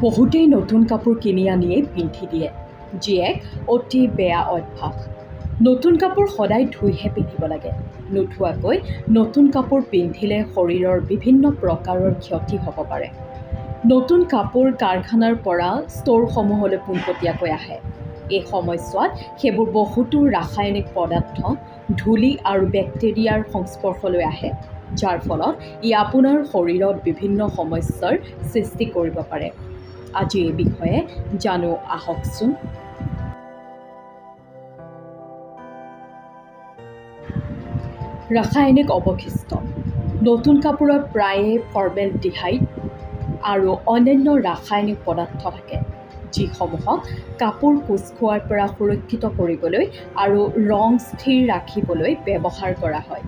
বহুতেই নতুন কাপোৰ কিনি আনিয়ে পিন্ধি দিয়ে, যি এক অতি বেয়া অভ্যাস। নতুন কাপোৰ সদায় ধুইহে পিন্ধিব লাগে। নোধোৱাকৈ নতুন কাপোৰ পিন্ধিলে শৰীৰৰ বিভিন্ন প্ৰকাৰৰ ক্ষতি হ'ব পাৰে। নতুন কাপোৰ কাৰখানাৰ পৰা ষ্ট'ৰসমূহলৈ পোনপটীয়াকৈ আহে। এই সময়ছোৱাত সেইবোৰ বহুতো ৰাসায়নিক পদাৰ্থ, ধূলি আৰু বেক্টেৰিয়াৰ সংস্পৰ্শলৈ আহে, যাৰ ফলত ই আপোনাৰ শৰীৰত বিভিন্ন সমস্যাৰ সৃষ্টি কৰিব পাৰে। আজি এই বিষয়ে জানো আহকচোন। ৰাসায়নিক অৱশিষ্ট। নতুন কাপোৰত প্ৰায়ে ফৰ্মেলডিহাইড আৰু অন্যান্য ৰাসায়নিক পদাৰ্থ থাকে, যিসমূহক কাপোৰ কোচ খোৱাৰ পৰা সুৰক্ষিত কৰিবলৈ আৰু ৰং স্থিৰ ৰাখিবলৈ ব্যৱহাৰ কৰা হয়।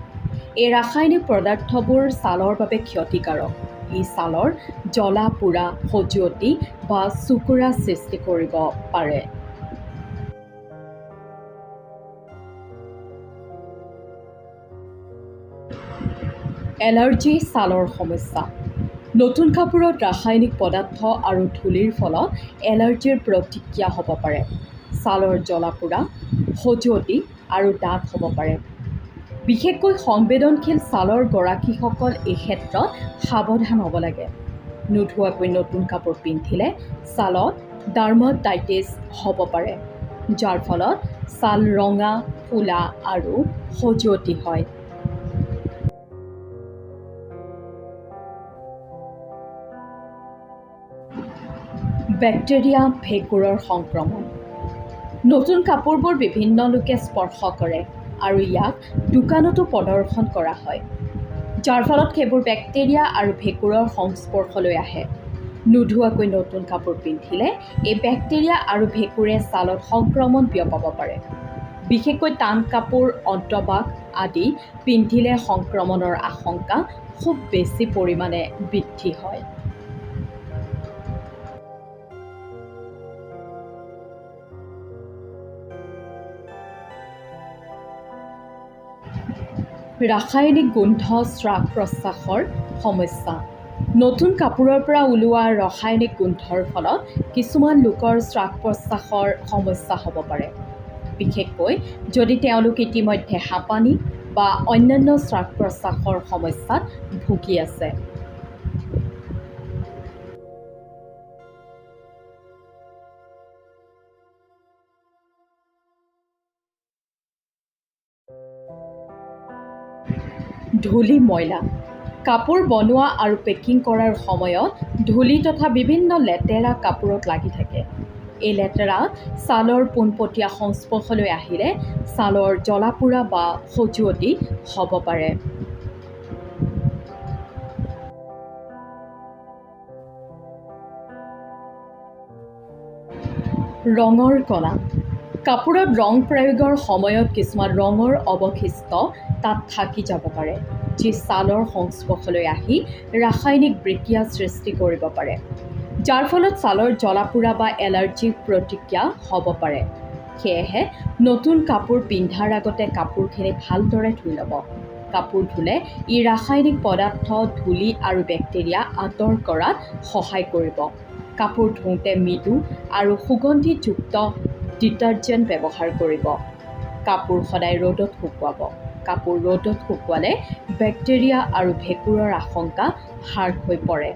এই ৰাসায়নিক পদাৰ্থবোৰ ছালৰ বাবে ক্ষতিকাৰক। ই ছালৰ জ্বলা পোৰা, খজুৱতি বা চুকুৰা সৃষ্টি কৰিব পাৰে। এলাৰ্জি, ছালৰ সমস্যা। নতুন কাপোৰত ৰাসায়নিক পদাৰ্থ আৰু ধূলিৰ ফলত এলাৰ্জিৰ প্ৰতিক্ৰিয়া হ'ব পাৰে। ছালৰ জ্বলা পোৰা, খজুৱতি আৰু দাগ হ'ব পাৰে। বিশেষকৈ সংবেদনশীল ছালৰ গৰাকীসকল এই ক্ষেত্ৰত সাৱধান হ'ব লাগে। নোধোৱাকৈ নতুন কাপোৰ পিন্ধিলে ছালত ডাৰ্মাটাইটিছ হ'ব পাৰে, যাৰ ফলত ছাল ৰঙা, ফুলা আৰু খজুৱতি হয়। বেক্টেৰিয়া, ভেঁকুৰৰ সংক্ৰমণ। নতুন কাপোৰবোৰ বিভিন্ন লোকে স্পৰ্শ কৰে আৰু ইয়াক দোকানতো প্ৰদৰ্শন কৰা হয়, যাৰ ফলত সেইবোৰ বেক্টেৰিয়া আৰু ভেঁকুৰৰ সংস্পৰ্শলৈ আহে। নোধোৱাকৈ নতুন কাপোৰ পিন্ধিলে এই বেক্টেৰিয়া আৰু ভেঁকুৰে ছালত সংক্ৰমণ বিয়পাব পাৰে। বিশেষকৈ টান কাপোৰ, অন্তবাস আদি পিন্ধিলে সংক্ৰমণৰ আশংকা খুব বেছি পৰিমাণে বৃদ্ধি হয়। ৰাসায়নিক গোন্ধ, শ্বাস-প্ৰশ্বাসৰ সমস্যা। নতুন কাপোৰৰ পৰা ওলোৱা ৰাসায়নিক গোন্ধৰ ফলত কিছুমান লোকৰ শ্বাস-প্ৰশ্বাসৰ সমস্যা হ'ব পাৰে, বিশেষকৈ যদি তেওঁলোক ইতিমধ্যে হাঁপানি বা অন্যান্য শ্বাস-প্ৰশ্বাসৰ সমস্যাত ভুগি আছে। ধূলি, ময়লা। কাপোৰ বনোৱা আৰু পেকিং কৰাৰ সময়ত ধূলি তথা বিভিন্ন লেতেৰা কাপোৰত লাগি থাকে। এই লেতেৰা ছালৰ পোনপটীয়া সংস্পৰ্শলৈ আহিলে ছালৰ জ্বলা পোৰা বা খজুৱতি হ'ব পাৰে। ৰঙৰ কণা। কাপোৰত ৰং প্ৰয়োগৰ সময়ত কিছুমান ৰঙৰ অৱশিষ্ট তাত থাকি যাব পাৰে, যি ছালৰ সংস্পৰ্শলৈ আহি ৰাসায়নিক বিক্ৰিয়া সৃষ্টি কৰিব পাৰে, যাৰ ফলত ছালৰ জ্বলা পোৰা বা এলাৰ্জিক প্ৰতিক্ৰিয়া হ'ব পাৰে। সেয়েহে নতুন কাপোৰ পিন্ধাৰ আগতে কাপোৰখিনি ভালদৰে ধুই ল'ব। কাপোৰ ধুলে ই ৰাসায়নিক পদাৰ্থ, ধূলি আৰু বেক্টেৰিয়া আঁতৰ কৰাত সহায় কৰিব। কাপোৰ ধুওঁতে মৃদু আৰু সুগন্ধিযুক্ত ডিটাৰজেণ্ট ব্যৱহাৰ কৰিব। কাপোৰ সদায় ৰ'দত শুকুৱাব। কাপোৰ ৰ'দত শুকুৱালে বেক্টেৰিয়া আৰু ভেঁকুৰৰ আশংকা হ্ৰাস হৈ পৰে।